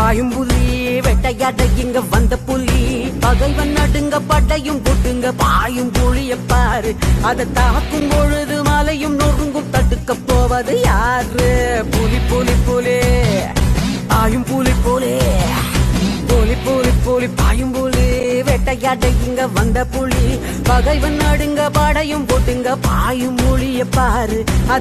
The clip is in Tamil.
பாயும் புலி வேட்டையாட இங்க வந்த புலி பகைவன் நடுங்க பட்டையும் போட்டுங்க பாயும் புலிய பாரு அதை தாக்கும் பொழுது மலையும் நொறுங்கும் தடுக்க போவது யாரு புலி புலி புலி பாயும் புலி புலி புலி புலி புலி பாயும் புலி வேட்டையாட இங்க வந்த புலி பகைவன் நடுங்க படையும் போட்டுங்க பாயும் புலிய பாரு அது